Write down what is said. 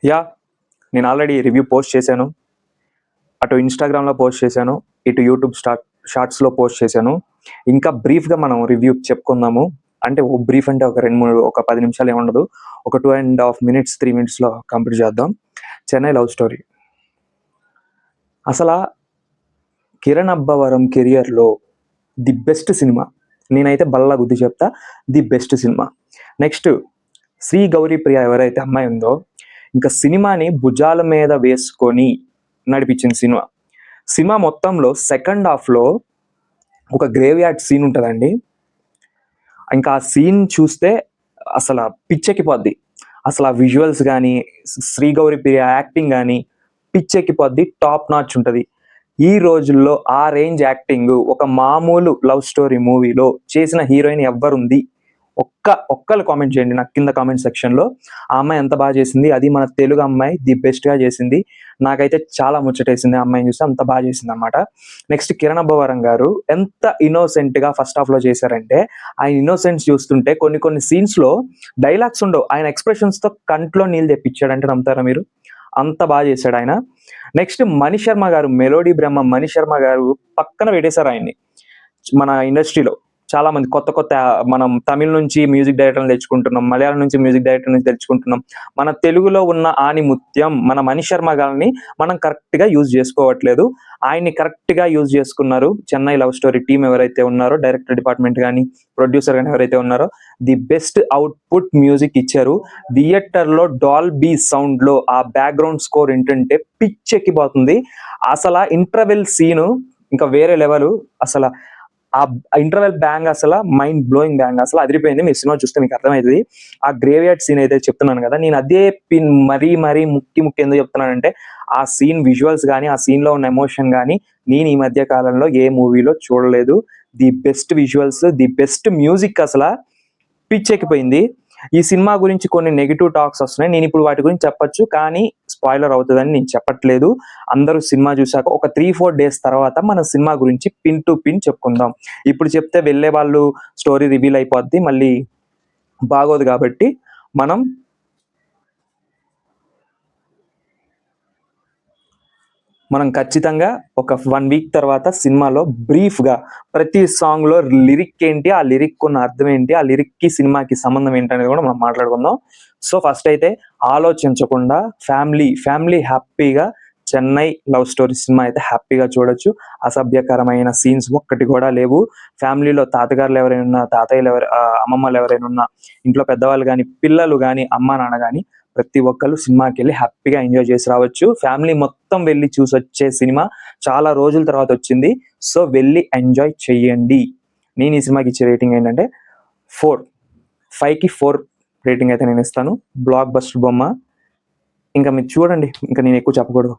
Yeah నేను already review post చేశాను. అటు ఇన్‌స్టాగ్రామ్‌లో పోస్ట్ చేశాను. ఇటు యూట్యూబ్ షార్ట్స్‌లో పోస్ట్ చేశాను. ఇంకా బ్రీఫ్‌గా మనం రివ్యూ చెప్పుకుందాము. అంటే బ్రీఫ్ అంటే ఒక 2, 3 ఒక 10 నిమిషాలు ఏముండదు. ఒక 2½ మినిట్స్, 3 మినిట్స్‌లో కంప్లీట్ చేద్దాం. 'Chennai love story'. అసలా కిరణ్ అబ్బవరం కెరియర్‌లో ది బెస్ట్ సినిమా. నేనైతే బల్లా గుద్ది చెప్తా. The best cinema. Next Shri Gauripriya ఎవరైతే అమ్మాయి ఉందో ఇంకా సినిమాని భుజాల మీద వేసుకొని నడిపించిన సినిమా. సినిమా మొత్తంలో సెకండ్ హాఫ్‌లో ఒక గ్రేవ్ యార్డ్ సీన్ ఉంటదండి. ఇంకా ఆ సీన్ చూస్తే అసల పిచ్చెక్కిపోద్ది. అసలు ఆ విజువల్స్ గానీ, శ్రీ గౌరీప్రియ యాక్టింగ్ గానీ పిచ్చెక్కిపోద్ది. టాప్ నాచ్ ఉంటది. ఈ రోజుల్లో ఆ రేంజ్ యాక్టింగ్ ఒక మామూలు లవ్ స్టోరీ మూవీలో చేసిన హీరోయిన్ ఎవ్వరుంది? ఒక్కళ్ళు కామెంట్ చేయండి నాకు కింద కామెంట్ సెక్షన్‌లో. ఆ అమ్మాయి ఎంత బాగా చేసింది, అది మన తెలుగు అమ్మాయి ది బెస్ట్‌గా చేసింది. నాకైతే చాలా ముచ్చటేసింది ఆ అమ్మాయిని చూస్తే, అంత బాగా చేసిందనమాట. నెక్స్ట్ కిరణ్ అబ్బవరం గారు ఎంత ఇన్నోసెంట్‌గా ఫస్ట్ హాఫ్‌లో చేశారంటే, ఆయన ఇన్నోసెన్స్ చూస్తుంటే కొన్ని సీన్స్‌లో డైలాగ్స్ ఉండవు. ఆయన ఎక్స్‌ప్రెషన్స్‌తో కంట్లో నీళ్ళు తెప్పించాడంటే నమ్ముతారా మీరు? అంత బాగా చేశాడు ఆయన. నెక్స్ట్ మణిశర్మ గారు, మెలోడీ బ్రహ్మ మణిశర్మ గారు పక్కన పెట్టేశారు ఆయన్ని. మన ఇండస్ట్రీలో చాలా మంది కొత్త మనం తమిళ్ నుంచి మ్యూజిక్ డైరెక్టర్‌ని తెచ్చుకుంటున్నాం. మలయాళం నుంచి మ్యూజిక్ డైరెక్టర్ నుంచి తెచ్చుకుంటున్నాం. మన తెలుగులో ఉన్న ఆణిముత్యం మన మణిశర్మ గారిని మనం కరెక్ట్‌గా యూజ్ చేసుకోవట్లేదు. ఆయన్ని కరెక్ట్‌గా యూజ్ చేసుకున్నారు. 'చెన్నై లవ్ స్టోరీ' టీమ్ ఎవరైతే ఉన్నారో, డైరెక్టర్ డిపార్ట్మెంట్ గాని, ప్రొడ్యూసర్ గాని ఎవరైతే ఉన్నారో ది బెస్ట్ అవుట్‌పుట్ మ్యూజిక్ ఇచ్చారు. థియేటర్‌లో డాల్బీ సౌండ్‌లో ఆ బ్యాక్‌గ్రౌండ్ స్కోర్ వింటుంటే పిచ్చెక్కిపోతుంది. అసల ఇంటర్వెల్ సీను ఇంకా వేరే లెవెలు. అసల ఆ ఇంటర్వెల్ బ్యాంగ్ అసల మైండ్ బ్లోయింగ్ బ్యాంగ్ అసలు అదిరిపోయింది. మీరు సినిమా చూస్తే మీకు అర్థమవుతుంది. ఆ గ్రేవ్ యార్డ్ సీన్ అయితే చెప్తున్నాను కదా, నేను అదే పిన్ మరీ ముక్కి ఎందుకు చెప్తున్నానంటే, ఆ సీన్ విజువల్స్ కానీ, ఆ సీన్ లో ఉన్న ఎమోషన్ కానీ నేను ఈ మధ్య కాలంలో ఏ మూవీలో చూడలేదు. The best visuals, the best music అసలు పిచ్చెక్కిపోయింది. ఈ సినిమా గురించి కొన్ని నెగిటివ్ టాక్స్ వస్తున్నాయి. నేను ఇప్పుడు వాటి గురించి చెప్పొచ్చు, కానీ స్పాయిలర్ అవుతుందని నేను చెప్పట్లేదు. అందరూ సినిమా చూసాక ఒక 3-4 డేస్ తర్వాత మన సినిమా గురించి పిన్ టు పిన్ చెప్పుకుందాం. ఇప్పుడు చెప్తే వెళ్ళే వాళ్ళు స్టోరీ రివీల్ అయిపోద్ది, మళ్ళీ బాగోదు. కాబట్టి మనం ఖచ్చితంగా ఒక 1 వీక్ తర్వాత సినిమాలో బ్రీఫ్‌గా ప్రతి సాంగ్‌లో లిరిక్ ఏంటి, ఆ లిరిక్ ఉన్న అర్థం ఏంటి, ఆ లిరిక్‌కి సినిమాకి సంబంధం ఏంటనేది కూడా మనం మాట్లాడుకుందాం. సో ఫస్ట్ అయితే ఆలోచించకుండా ఫ్యామిలీ హ్యాపీగా 'చెన్నై లవ్ స్టోరీ' సినిమా అయితే హ్యాపీగా చూడొచ్చు. అసభ్యకరమైన సీన్స్ ఒక్కటి కూడా లేవు. ఫ్యామిలీలో తాతగారులు ఎవరైనా ఉన్నా, అమ్మమ్మలు ఎవరైనా ఉన్నా, ఇంట్లో పెద్దవాళ్ళు గాని, పిల్లలు గాని, అమ్మా నాన్న గాని ప్రతి ఒక్కళ్ళు సినిమాకి వెళ్ళి హ్యాపీగా ఎంజాయ్ చేసి రావచ్చు. ఫ్యామిలీ మొత్తం వెళ్ళి చూసి వచ్చే సినిమా. చాలా రోజుల తర్వాత వచ్చింది. సో వెళ్ళి ఎంజాయ్ చెయ్యండి. నేను ఈ సినిమాకి ఇచ్చే రేటింగ్ ఏంటంటే 4. 5కి 4 రేటింగ్ అయితే నేను ఇస్తాను. బ్లాక్ బస్టర్ బొమ్మ. ఇంకా మీరు చూడండి. ఇంకా నేను ఎక్కువ చెప్పకూడదు.